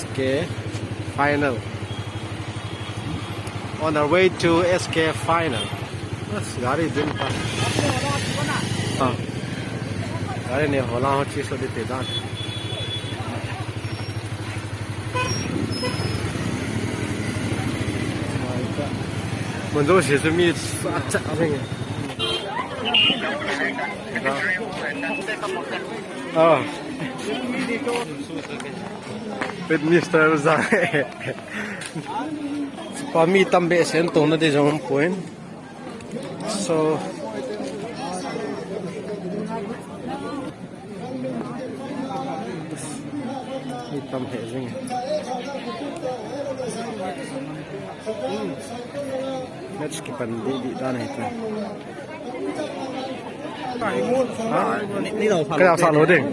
SK final. On our way to SK final. Gari din pa. Gari ne hola ho chi so de te dan. Mình都是咪炸那个。啊。เป็นมิสเตอร์ซาปามีตั้มเบสเซนตรงนั้นที่จะมันพูน so มีตั้มเหตุยังแมทช์กี่ปันดีด้านไหนกันนี่เราก็เอาสารรถเอง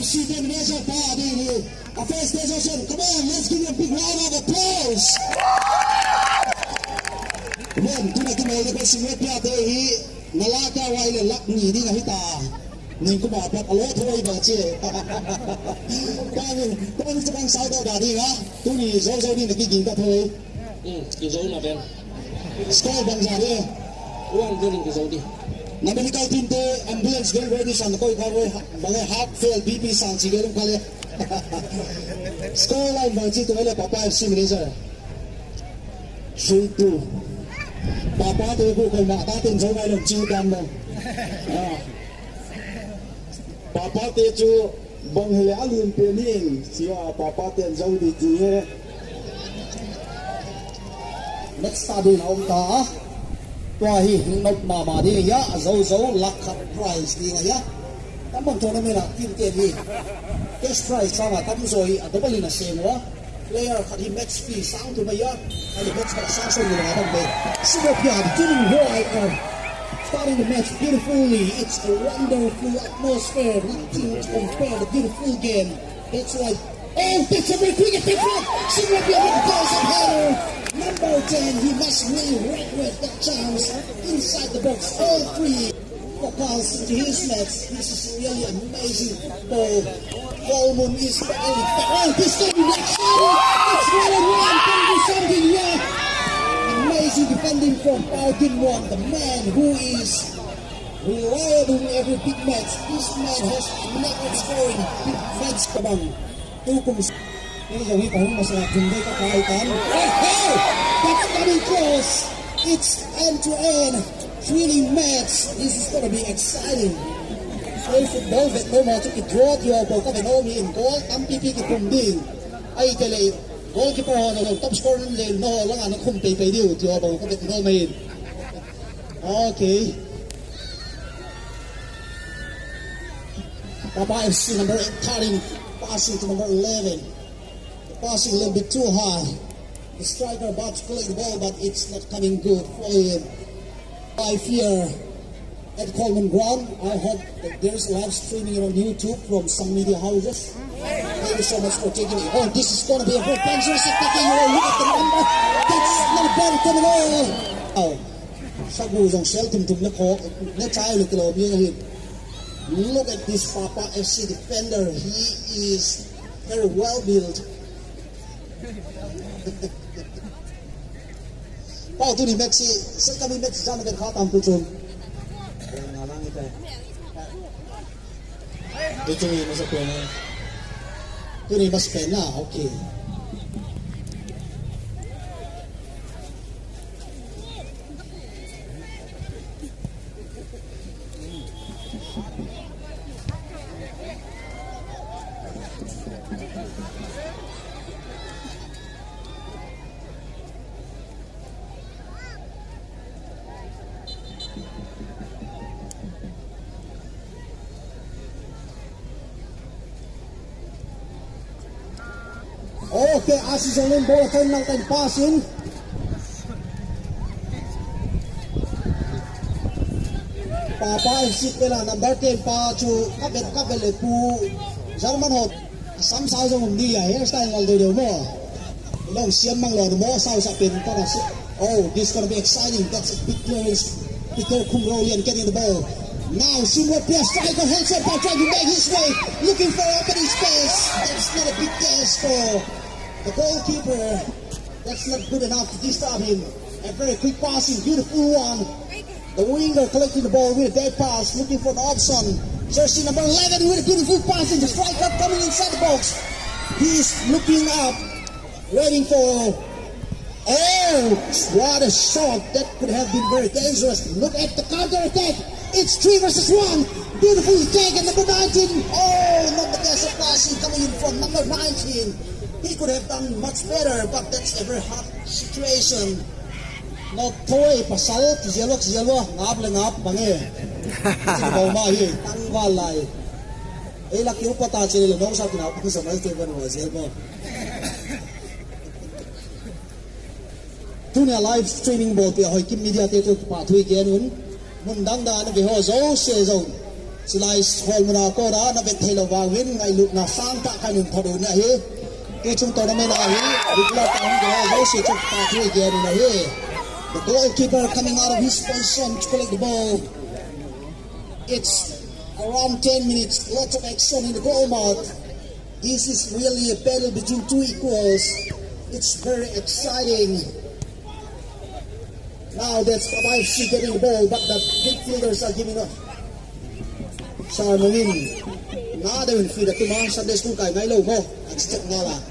FC Domination Party here. Our first station. Come on, let's give you a big round of applause. Vâng, chúng ta cái best mate ra đây hi. Nalaka wai le lak ni đi ngay ta. Nên cũng bảo a lot thôi mà chứ. Các bạn sao đâu đã đi hả? Tôi nghĩ dấu đi là cái gì ta thôi. Cái dấu nào bên? Score bằng giả đi. Uang tôi cái dấu đi. Medical team to ambulance get ready sang koi kawai bangai heart fail BP sang chigelum kale score line bang chi to le papa FC manager 3-2 papa te ko ko ma ta tin so ngai lom chiu dam no papa te chu bang hele alun pe ni siwa papa te zo di ji next study hom ta qua hi nộp mà đi nhá dấu lạc khắp price đi ngay nhá tấm bằng cho nó mới là kim tiền đi cash price sao mà tấm rồi đó bao nhiêu là xem nữa player khát hi match fee sáng từ bây giờ hay là match khát sáng xong rồi là đồng bền Singapore getting right starting the match beautifully. It's a wonderful atmosphere, nothing to compare the beautiful game. That's right. Oh, that's a very quick attempt. Singapore with the goals of header. Number 10, he must really regret that chance inside the box. All three focus into his nets. This is really amazing football. Coleman is very fast. Oh, this is the next one. It's 1-1. Can do something here. Amazing defending from Falcon One, the man who is reliable in every big match. This man has never scoring big match. Kabang. Bây giờ huy cũng mà dùng đây các bài toán. Oh, that's coming close. It's end to end, thrilling match. This is gonna be exciting. Play football Việt Nam mà chúng ta draw theo bầu các bạn ôm hiện có 8 pp cái cùng đi. Ai cái này goalkeeper họ là top scorer lên nó là nó không bị điều theo bầu các bạn ôm hiện. Okay. Papa FC number 8 Karim passing to number 11. Passing a little bit too high. The striker about to collect the ball, but it's not coming good for him. I fear at Coleman Ground. I hope that there's live streaming on YouTube from some media houses. Thank you so much for taking it. Oh, this is going to be a very dangerous attack. You will look at the number. That's not bad coming on. Oh, Sagu dòng xéo thùng nó khó, nó trái được cái lỗ như thế. Look at this Papa FC defender. He is very well built. Oh, tu ni Messi, sekali Messi jangan kan kau tampil cun. Ngalang itu. Itu ni masa pena. Tu ni masa pena, okay. Okay, Asis ang bola turn lang tayo passing. Papa FC pela number 10 pa chu kapet pu German hot sam sao jong đi à hairstyle ngal do mo long xiêm mang lo mo sao sa pin pa na Oh, this is going to be exciting. That's a big clearance. Peter Kumrolian getting the ball. Now, Shinra Pierre striker hands up by trying to make his way. Looking for opening space. That's not a big guess for the goalkeeper. That's not good enough to disturb him. A very quick passing, beautiful one. The winger collecting the ball with a back pass, looking for the option. Jersey number 11 with a beautiful pass in the striker coming inside the box. He's looking up, waiting for... Oh, what a shot. That could have been very dangerous. Look at the counter attack. It's 3 versus 1. Beautiful attack at number 19. Oh, not the best of passing coming in from number 19. He could have done much better, but that's a very hard situation. Not toy pasal tijalo ngap le ngap bange. Sino ba hi tangwal lai. Eh la kiu pata chile no sa tina ku sa mai te ban wa zel mo. Tunia live streaming ball pe hoi kim media te to pa thui ke nun mun dang da na be ho zo se zo. Silai hol muna ko da na be thelo wa win ngai lut na sang ta kanun thodu na hi. Ke chung tournament a hi dikla tang de ho se chuk pa thui ke nun na hi. The goalkeeper coming out of his position to collect the ball. It's around 10 minutes, lots of action in the goal mouth. This is really a battle between two equals. It's very exciting. Now that's FC getting the ball, but the midfielders are giving up. Sarmangin. Nga daw yung feed at tumang Sunday school kay Milo mo. At step nga lang.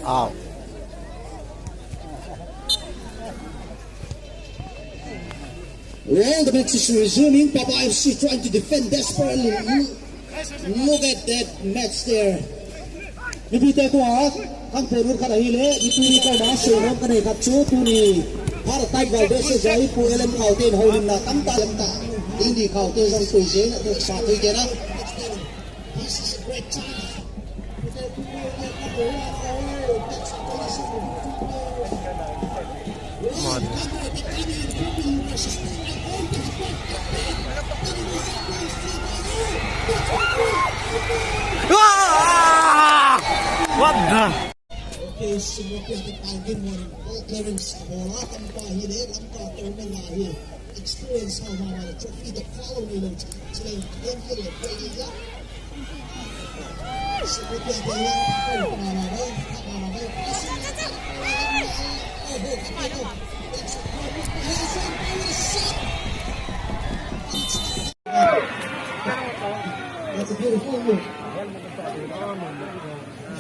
Ow. Well, the match is resuming. Papa FC trying to defend desperately. Look at that match there. Nipite ko ha, ang purur ka dahil nipuri ka ba serom ka na ikapso tuni. Para tay Valdez jai po elem kaute hawin na tamta lamta. Hindi kaute sang tuise na sa tuise kena. This is a great time. What the? Okay, sumukil di pangin mo rin. All clearance. Wala kang pahili. Ang ka-tournament na hi. Experience how mama the trophy. The following lang. Sila yung PML. Pwede yan. Sumukil di yan. Ako, pangalaman. Pangalaman. That's a beautiful move.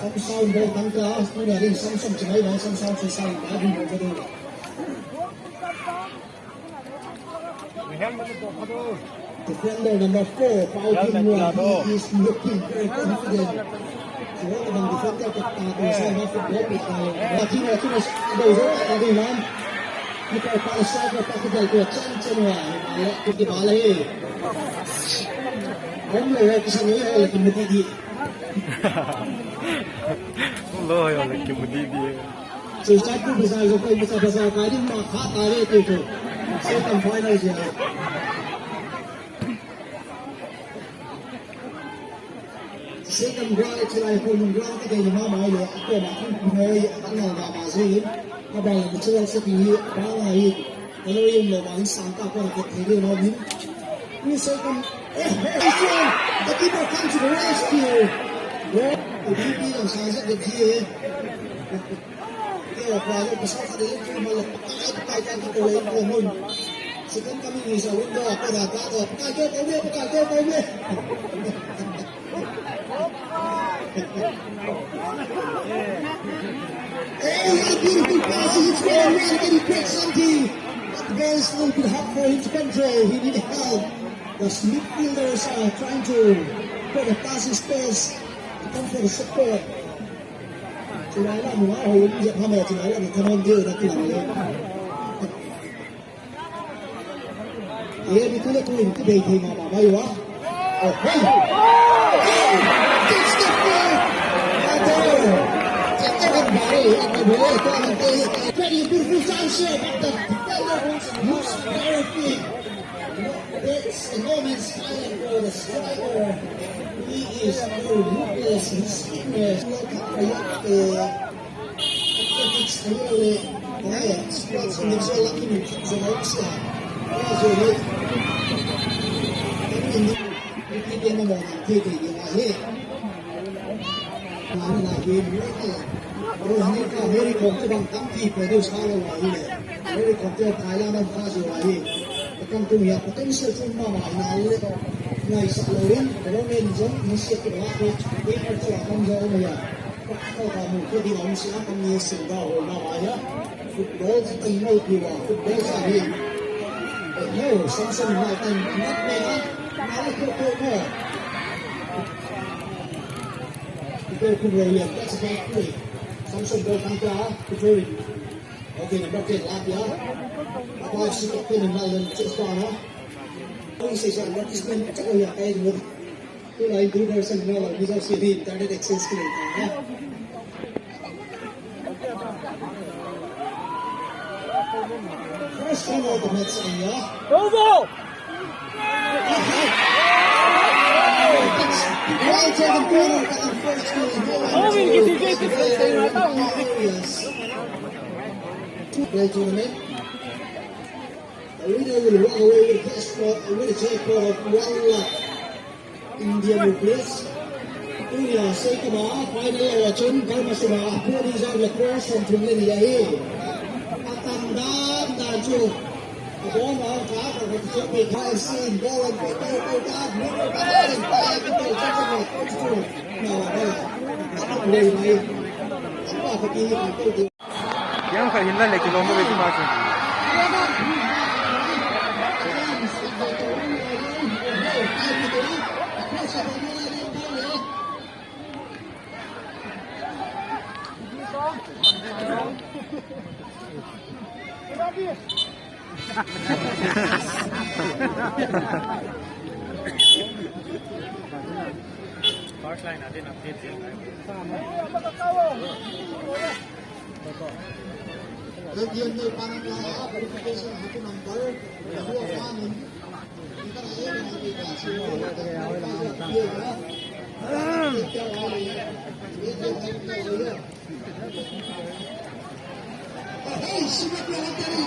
Some sound ball tăng ca, tôi đã đi xong chỉ mấy đó xong chỉ sau đã đi một cái đi. Defender number 4, Paul Kimura, he is looking very confident. Chỉ có bằng defender tập tạ từ sau đó phục vụ bị tài. Và khi mà đầu rất là đi lắm. Khi phải phải sai và phải cái của chân hòa, cái ball này. Ông này cái sao nữa là cái một cái gì. Loh, yang lagi mudi dia. Sejak itu bisa besar kali maka tarik itu. Second final dia. Second round itu lah pun round kita yang mana ya. Aku nak mulai tanggal berapa sih? Apa yang betul seperti apa lagi? Kalau yang lepas sangka aku nak terima lagi. Ini second. The keeper comes to the rescue. Ini yang saya sebut dia. Dia berada di sana dia cuma lepas kita oleh komun. Sekarang kami bisa window apa dah tak pakai kau ni. Oh, what a beautiful pass! He's going around and he creates something. But the ball is a little bit hard for him to control. He needed help. The midfielders are trying to put a passing space. Come for the support. Tonight, I'm going to have a tonight. I'm going to do that. ये भी तुले कोई इनकी देख ही मामा भाई वाह okay very beautiful sunset but the defender was very big. It's a moment's silence for the striker. He is very ruthless and skinless. It's really quiet. It's an exciting it's an outside. Cái game mà thì là hết. Là game nữa là rồi những cái American cái bằng tấm thì phải đều sao là vậy này. American cái Thái Lan nó pha gì vậy. Cái con tụi mình có sự chung mà nào đấy. Ngày sau lên nó nên giống như sẽ cái đó cái phải cho con dâu mà ya. Có cả một cái điều ông sẽ không như sự đó rồi mà vậy á. Football thì tình yêu thì là football sao đi. No, Samson not then not man. Go. Go William, that's a bad play. Samson go from there to Jerry. Okay, the bucket lap ya. Apa sih kita ni malam cakap na? Kau sih saya nak ismen cakap ya kayak ni. Tu lain tu version ni lah. Bisa sih di internet access kiri. Ya. First one of the Mets in ya. Over! Right to the corner, but unfortunately, no one to play tournament. The winner will walk away with a passport, with a jackpot of 1 lakh Indian rupees. Tuya Sekama, final watching, Kalmasuma, putting out the cross from Tumlinia. Atandam Daju. The ball on top of the Jimmy Kai scene, ball and go down, middle back, and back into the second. No, Yang phải hiện lên là kilo mới bị mất. First line natin update yan. Lagyan nyo parang verification happy number. Nakuha pa namin. Kita na yun ang nakita. Hey, sumat na lang tayo.